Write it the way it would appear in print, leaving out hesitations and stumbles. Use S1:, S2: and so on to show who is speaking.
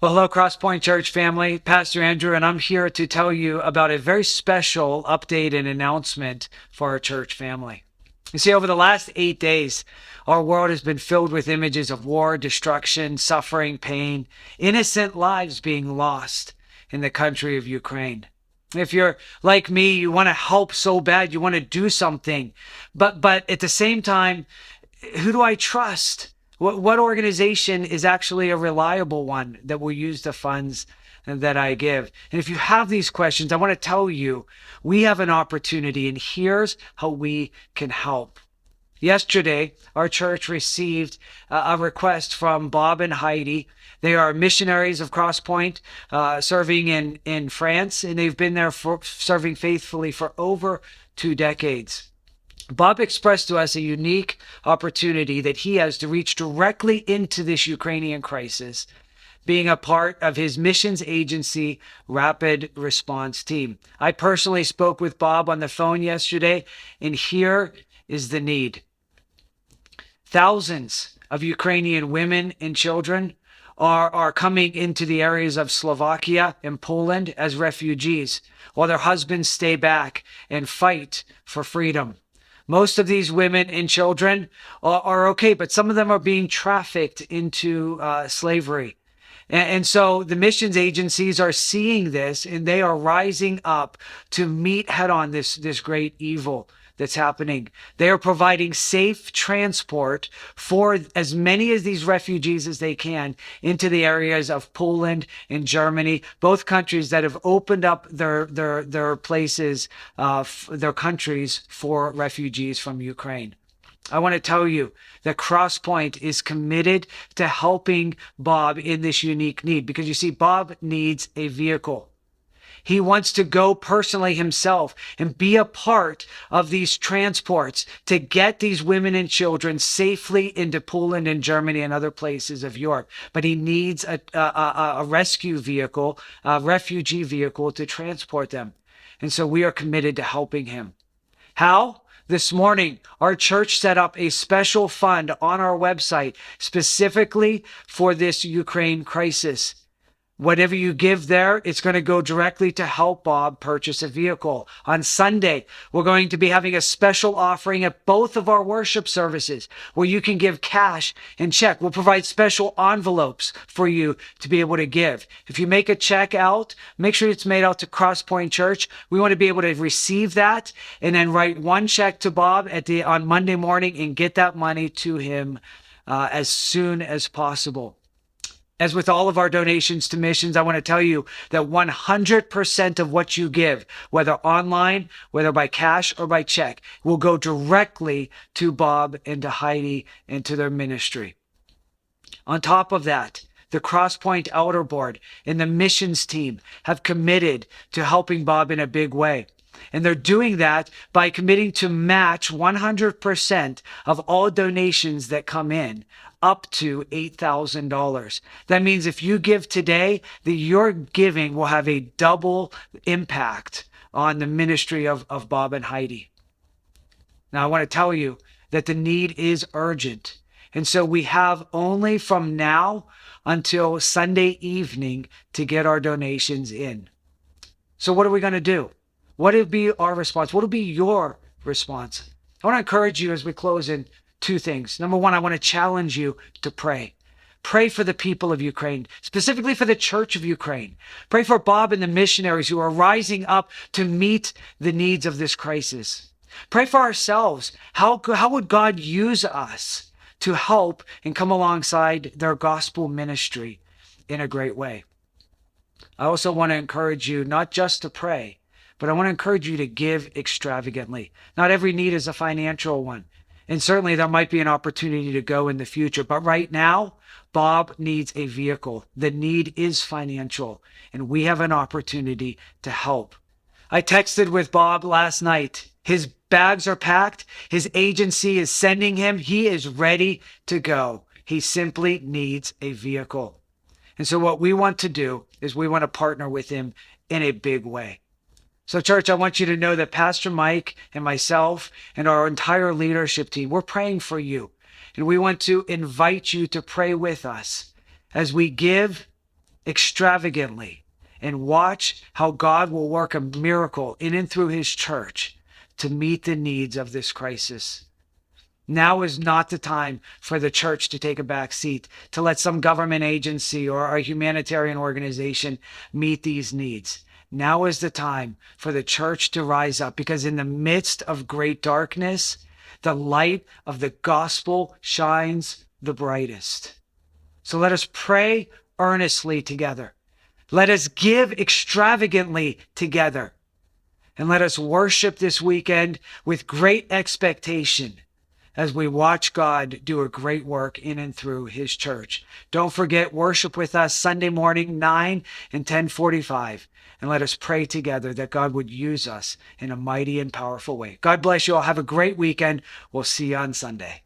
S1: Well, hello, Crosspointe Church family. Pastor Andrew, and I'm here to tell you about a very special update and announcement for our church family. You see, over the last 8 days, our world has been filled with images of war, destruction, suffering, pain, innocent lives being lost in the country of Ukraine. If you're like me, you want to help so bad, you want to do something, but at the same time, who do I trust? What organization is actually a reliable one that will use the funds that I give? And if you have these questions, I want to tell you, we have an opportunity, and here's how we can help. Yesterday, our church received a request from Bob and Heidi. They are missionaries of Crosspointe, serving in France, and they've been there serving faithfully for over 2 decades. Bob expressed to us a unique opportunity that he has to reach directly into this Ukrainian crisis, being a part of his missions agency rapid response team. I personally spoke with Bob on the phone yesterday, and here is the need. Thousands of Ukrainian women and children are coming into the areas of Slovakia and Poland as refugees, while their husbands stay back and fight for freedom. Most of these women and children are okay, but some of them are being trafficked into slavery. And so the missions agencies are seeing this, and they are rising up to meet head on this great evil that's happening. They are providing safe transport for as many of these refugees as they can into the areas of Poland and Germany, both countries that have opened up their places, their countries for refugees from Ukraine. I want to tell you that Crosspointe is committed to helping Bob in this unique need, because you see, Bob needs a vehicle. He wants to go personally himself and be a part of these transports to get these women and children safely into Poland and Germany and other places of Europe. But he needs a rescue vehicle, a refugee vehicle to transport them. And so we are committed to helping him. How? This morning, our church set up a special fund on our website specifically for this Ukraine crisis. Whatever you give there, it's going to go directly to help Bob purchase a vehicle. On Sunday, we're going to be having a special offering at both of our worship services where you can give cash and check. We'll provide special envelopes for you to be able to give. If you make a check out, make sure it's made out to Crosspointe Church. We want to be able to receive that and then write one check to Bob on Monday morning and get that money to him as soon as possible. As with all of our donations to missions, I want to tell you that 100% of what you give, whether online, whether by cash or by check, will go directly to Bob and to Heidi and to their ministry. On top of that, the Crosspointe Elder Board and the missions team have committed to helping Bob in a big way. And they're doing that by committing to match 100% of all donations that come in, up to $8,000. That means if you give today, that your giving will have a double impact on the ministry of Bob and Heidi. Now, I want to tell you that the need is urgent. And so we have only from now until Sunday evening to get our donations in. So what are we going to do? What will be our response? What will be your response? I want to encourage you as we close in 2 things. Number 1, I want to challenge you to pray. Pray for the people of Ukraine, specifically for the church of Ukraine. Pray for Bob and the missionaries who are rising up to meet the needs of this crisis. Pray for ourselves. How would God use us to help and come alongside their gospel ministry in a great way? I also want to encourage you not just to pray, but I want to encourage you to give extravagantly. Not every need is a financial one. And certainly there might be an opportunity to go in the future. But right now, Bob needs a vehicle. The need is financial. And we have an opportunity to help. I texted with Bob last night. His bags are packed. His agency is sending him. He is ready to go. He simply needs a vehicle. And so what we want to do is we want to partner with him in a big way. So church, I want you to know that Pastor Mike and myself and our entire leadership team, we're praying for you. And we want to invite you to pray with us as we give extravagantly and watch how God will work a miracle in and through his church to meet the needs of this crisis. Now is not the time for the church to take a back seat, to let some government agency or a humanitarian organization meet these needs. Now is the time for the church to rise up, because in the midst of great darkness, the light of the gospel shines the brightest. So let us pray earnestly together. Let us give extravagantly together. And let us worship this weekend with great expectation as we watch God do a great work in and through his church. Don't forget, worship with us Sunday morning, 9 and 10:45. And let us pray together that God would use us in a mighty and powerful way. God bless you all. Have a great weekend. We'll see you on Sunday.